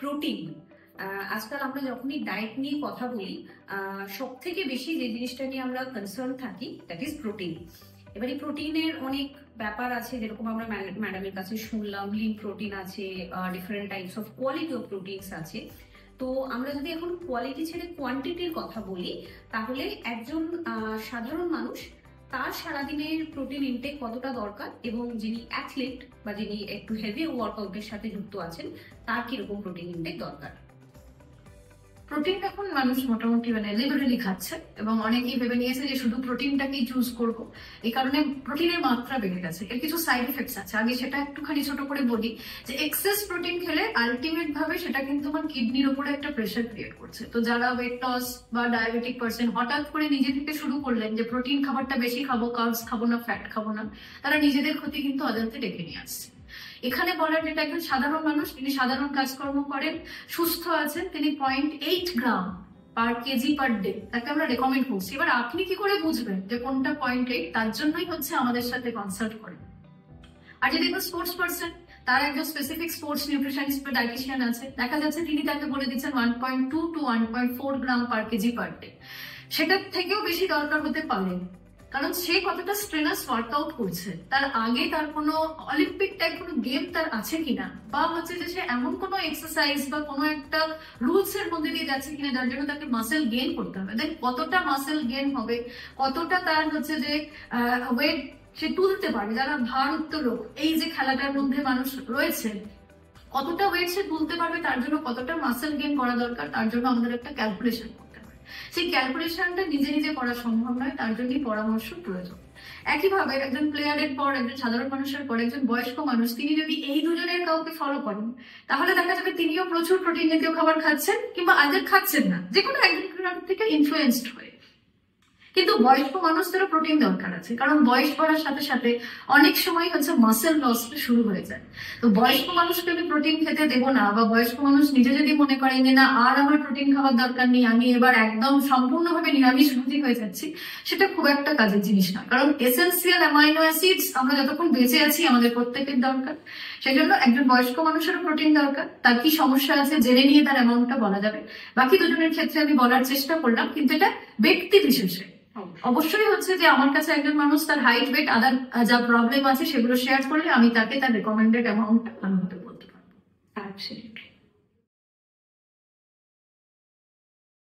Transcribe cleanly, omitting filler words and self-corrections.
Protein. আজকাল আমরা যখনই ডায়েট নিয়ে কথা বলি, সব থেকে বেশি যে জিনিসটা নিয়ে আমরা কনসার্ন থাকি দ্যাট ইজ প্রোটিন। এবার এই প্রোটিনের অনেক ব্যাপার আছে, যেরকম আমরা ম্যাডামের কাছে শুনলাম, লিন প্রোটিন আছে, different types of quality of proteins আছে। তো আমরা যদি এখন কোয়ালিটি ছেড়ে কোয়ান্টিটির কথা বলি, তাহলে একজন সাধারণ মানুষ তার সারাদিনের প্রোটিন ইনটেক কতটা দরকার, এবং যিনি অ্যাথলিট বা যিনি একটু হেভি ওয়ার্কআউটের সাথে যুক্ত আছেন তার কিরকম প্রোটিন ইনটেক দরকার। প্রোটিন এখন মানুষ মোটামুটি লিবারেলি খাচ্ছে, এবং অনেকেই ভেবে নিয়েছে যে শুধু প্রোটিনটাকেই চুজ করব। এই কারণে প্রোটিনের মাত্রা বেড়ে গেছে। এর কিছু সাইড এফেক্টস আছে, আগে সেটা একটুখানি ছোট করে বলি। যে এক্সেস প্রোটিন খেলে আলটিমেট ভাবে সেটা কিন্তু আমার কিডনির উপরে একটা প্রেশার ক্রিয়েট করছে। তো যারা ওয়েট লস বা ডায়াবেটিক পার্সন হঠাৎ করে নিজে থেকে শুরু করলেন যে প্রোটিন খাবারটা বেশি খাবো, কার্বস খাবো না, ফ্যাট খাবো না, তারা নিজেদের ক্ষতি কিন্তু অজান্তে ডেকে নিয়ে আসছে। এখানে বলার যেটা, একজন সাধারণ মানুষ, তিনি সাধারণ কাজকর্ম করেন, সুস্থ আছেন, তিনি 0.8 গ্রাম পার কেজি পার ডে তাকে আমরা রেকমেন্ড করছি। এবার আপনি কি করে বুঝবেন যে কোনটা 0.8? তার জন্যই হচ্ছে আমাদের সাথে কনসাল্ট করেন। আর যদি একজন স্পোর্টস পার্সন, তার একজন স্পেসিফিক স্পোর্টস নিউট্রিশনিস্ট বা ডায়েটিশিয়ান আছে, দেখা যাচ্ছে তিনি তাকে বলে দিচ্ছেন 1.2 to 1.4 gram per KG per day. সেটার থেকেও বেশি দরকার হতে পারে, কারণ সে কতটা স্ট্রেনাস ওয়ার্কআউট করছে, তার আগে তার কোনো অলিম্পিক টাইপ কোনো গেম তার আছে কিনা, বা হচ্ছে যে সে এমন কোনো এক্সারসাইজ বা কোনো একটা রুলস এর মধ্যে দিয়ে যাচ্ছে কিনা যার জন্য তাকে মাসেল গেইন করতে হবে। দেন কতটা মাসেল গেইন হবে, কতটা তার হচ্ছে যে ওয়েট সে তুলতে পারবে, যারা ভার উত্তোলক এই যে খেলাটার মধ্যে মানুষ রয়েছে, কতটা ওয়েট সে তুলতে পারবে, তার জন্য কতটা মাসেল গেইন করা দরকার, তার জন্য আমাদের একটা ক্যালকুলেশন করতে হয়। সেই ক্যালকুলেশনটা নিজে নিজে করা সম্ভব নয়, তার জন্যই পরামর্শ প্রয়োজন। একইভাবে একজন প্লেয়ারের পর, একজন সাধারণ মানুষের পর একজন বয়স্ক মানুষ, তিনি যদি এই দুজনের কাউকে ফলো করেন, তাহলে দেখা যাবে তিনিও প্রচুর প্রোটিন জাতীয় খাবার খাচ্ছেন, কিংবা আগে খাচ্ছেন না, যে কোনো একজন থেকে ইনফ্লুয়েন্সড হয়ে। কিন্তু বয়স্ক মানুষদেরও প্রোটিন দরকার আছে, কারণ বয়স বাড়ার সাথে সাথে অনেক সময় হচ্ছে মাসেল লসটা শুরু হয়ে যায়। তো বয়স্ক মানুষকে আমি প্রোটিন খেতে দেবো না, বা বয়স্ক মানুষ নিজে যদি মনে করেন যে না আর আমার প্রোটিন খাওয়ার দরকার নেই, আমি এবার একদম সম্পূর্ণভাবে নিরামিষ ভোজী হয়ে যাচ্ছি, সেটা খুব একটা কাজের জিনিস না। কারণ এসেন্সিয়াল অ্যামাইনো অ্যাসিডস আমরা যতক্ষণ বেঁচে আছি আমাদের প্রত্যেকের দরকার। সেই জন্য একজন বয়স্ক মানুষেরও প্রোটিন দরকার, তার কি সমস্যা আছে জেনে নিয়ে তার অ্যামাউন্টটা বলা যাবে। বাকি দুজনের ক্ষেত্রে আমি বলার চেষ্টা করলাম, কিন্তু এটা ব্যক্তি বিশেষে। অবশ্যই হচ্ছে যে আমার কাছে একজন মানুষ তার হাইট, ওয়েট, আদার যা প্রবলেম আছে সেগুলো শেয়ার করলে আমি তাকে তার রেকমেন্ডেড অ্যামাউন্টটা আমি বলতে পারবো। অ্যাবসলিউটলি।